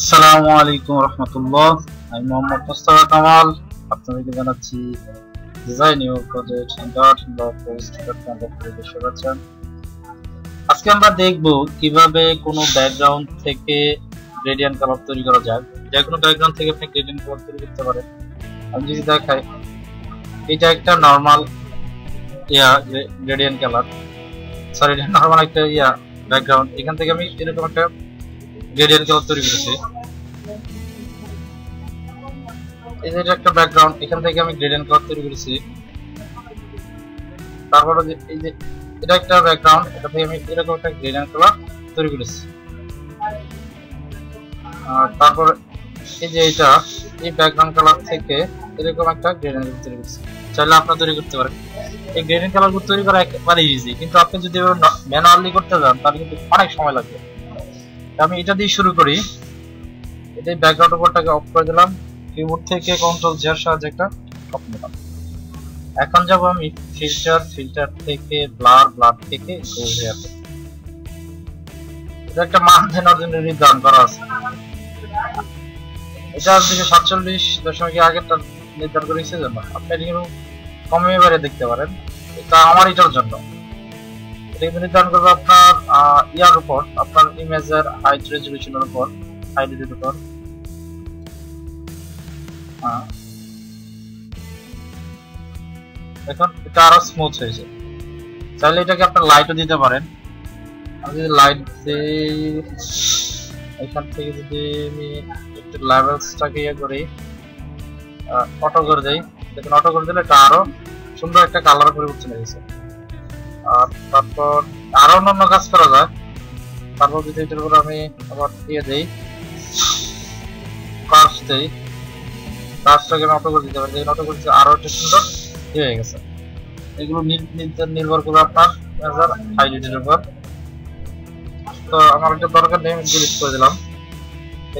আসসালামু আলাইকুম রহমতুল্লাহ। আমি মোহাম্মদ মুস্তাফা কামাল। আপনাদেরকে জানাচ্ছি ডিজাইন ইউর প্রজেক্ট শুভেচ্ছা। আজকে আমরা দেখব কিভাবে কোনো ব্যাকগ্রাউন্ড থেকে গ্রেডিয়েন্ট কালার তৈরি করা যায়। যে কোনো ব্যাকগ্রাউন্ড থেকে আপনি গ্রেডিয়েন্ট কালার তৈরি করতে পারেন। আমি যদি দেখাই, এটা একটা normal gradient colour, sorry normal একটা ব্যাকগ্রাউন্ড। এখান থেকে আমি এরকম একটা গ্রেডিয়েন্ট কালার তৈরি করেছি। এই যে একটা ব্যাকগ্রাউন্ড, এখান থেকে আমি গ্রেডিয়েন্ট কালার তৈরি করেছি। তারপরে এই যে এটা একটা ব্যাকগ্রাউন্ড, এটা থেকে আমি এরকম একটা গ্রেডিয়েন্ট কালার তৈরি করেছি। আর তারপর এই যে এটা, এই ব্যাকগ্রাউন্ড কালার থেকে এরকম একটা গ্রেডিয়েন্ট কালার তৈরি করেছি। চাইলে আপনারা তৈরি করতে পারেন। এই গ্রেডিয়েন্ট কালারগুলো তৈরি করা একেবারে ইজি, কিন্তু আপনি যদি ম্যানুয়ালি করতে যান তাহলে কিন্তু অনেক সময় লাগবে। আমি এটা দিয়ে শুরু করি। এটাই ব্যাকগ্রাউন্ড উপরটাকে অফ করে দিলাম, কিবোর্ড থেকে কন্ট্রোল জি এর সাহায্যে একটা অফ দিলাম। এখন যাব আমি ফিল্টার থেকে ব্লার থেকে গোজিয়াতে। এটা একটা মান দেওয়ার জন্য নির্ধারণ করা আছে। এটা দিকে 47.1 আগেরটা নির্ধারণ করেছে জন্য আপনি কিন্তু কমে বাড়ে দেখতে পারেন। এটা আমার এটার জন্য এটা নির্ধারণ করবে আপনার ইয়ার উপর, আপনার ইমেজের হাইট রেজোলিউশনের উপর, হাইটের উপর। এখন এটা আরো স্মুথ হয়েছে। চাইলে এটাকে আপনার লাইটও দিতে পারেন। আমি যদি লাইট দিই, এখান থেকে যদি আমি একটু লেভেলসটাকে করি, অটো করে দেই, দেখুন অটো করে দিলে এটা আরো সুন্দর একটা কালার পরিবর্তন হয়েছে। আর তারপর আরো অন্যান্য কাজ করা যায়। তারপর যদি এটার উপর আমি আবার দিয়ে দেই, কার্ভ দেই, কার্ভটাকে আমি অটো করে দিতে পারি। অটো করে দিতে আরো একটা সুন্দর হয়ে গেছে। এগুলো নির্ভর করে আপনার হাইলাইটের উপর। তো আমার এটা দরকার নেই, আমি ডিলিট করে দিলাম।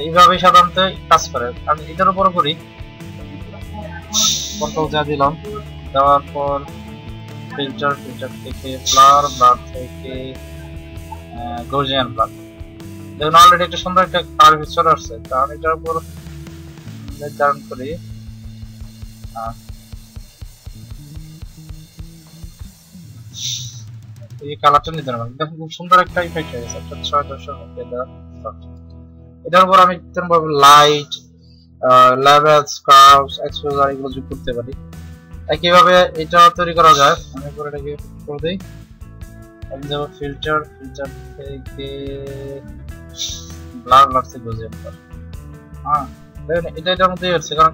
এইভাবে সাধারণত কাজ করে। আমি এটার উপর করি, কন্ট্রোল যা দিলাম, দেওয়ার পর ফিল্টার থেকে ব্লার থেকে গজিয়ান ব্লার। দেখুন অলরেডি একটা সুন্দর একটা কার্ভ চলে আসছে। তো আমি এটার উপর নির্ধারণ করি, এই কালারটা নির্ধারণ করি। দেখুন খুব সুন্দর একটা ইফেক্ট হয়ে গেছে। এটার উপর আমি লাইট, লেভেলস, কার্ভস, এক্সপোজার এগুলো যোগ করতে পারি। একইভাবে এটা তৈরি করা যায়। আমি উপরে এটাকে করে দিই। আমি যাব ফিল্টার থেকে ব্লার থেকে গজিয়ান ব্লার। দেখুন এটা এটার মধ্যেই হচ্ছে, কারণ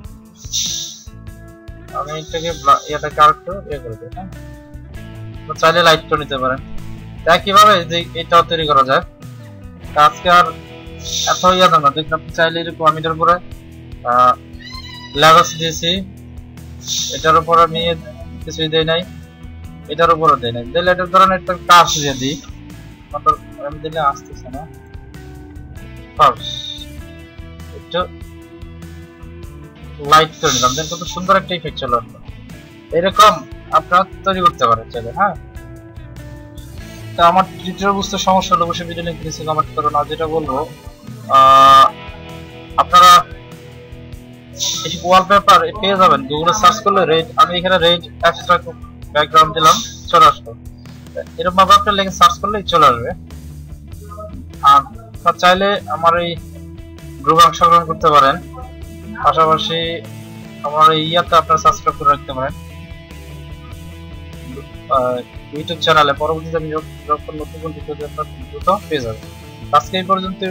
আমি এটাকে এটাকে আরেকটু করে দিই। চাইলে লাইট করে নিতে পারেন। একইভাবে এটাও তৈরি করা যায়। আজকে আর এত দেন না, দেখুন আপনি চাইলে এরকম আমি এটার উপরে লেভেলস দিয়েছি, এটার উপর আমি কিছুই দেই নাই, এটার উপরও দেই নাই। দিলে এটার ধরনের একটা কাজ দিয়ে দিই, আমি দিলে আসতেছে না। একটু লাইট করে নিলাম, দেখুন কত সুন্দর একটা ইফেক্ট চলে আসলো। এরকম আপনারা তৈরি করতে পারেন চাইলে। তা আমার দ্বিতীয় বুঝতে সমস্যা হলে অবশ্যই ভিডিও লিংক নিচে কমেন্ট করুন। আর যেটা বলবো, আপনারা ওয়ালপেপার পেয়ে যাবেন গুগলে সার্চ করলে। রেড, আমি এখানে রেড অ্যাবস্ট্রাক্ট ব্যাকগ্রাউন্ড দিলাম, চলে আসলো। এরকম ভাবে আপনি লিখে সার্চ করলেই চলে আসবে। আর চাইলে আমার এই গ্রুপে অংশগ্রহণ করতে পারেন। পাশাপাশি আমার এই আপনারা সাবস্ক্রাইব করে রাখতে পারেন ইউটিউব চ্যানেলে। পরবর্তীতে আমি যখন নতুন ভিডিও আপনারা দ্রুত পেয়ে যাবেন। আজকে এই পর্যন্ত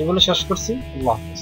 এগুলো শেষ করছি। আল্লাহ হাফেজ।